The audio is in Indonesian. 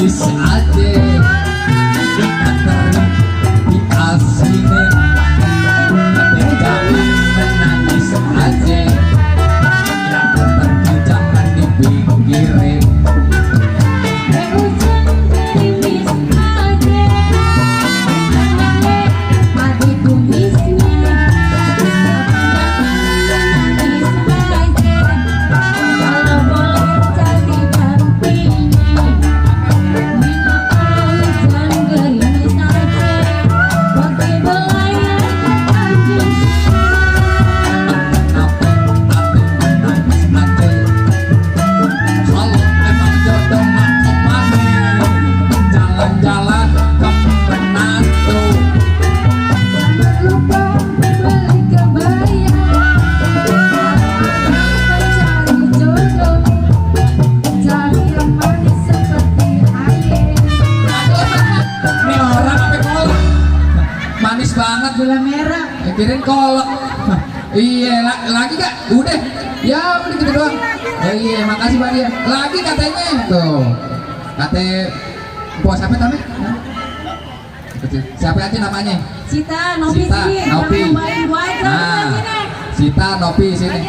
manis aja dikatakan diasinin tapi jangan menangis aja yang pergi jangan dipikirin. Manis banget gula merah. Kirain kolak. Iya, lagi kak? Udah. Ya udah gitu doang. Oh iya, makasih Mbak Dia. Lagi katanya tuh. Kate puas apa namanya? Siapa aja namanya? Sita, Nopi Sita, sini. Nopi. Yang nambahin gua aja. Nah, Sita, Nopi sini.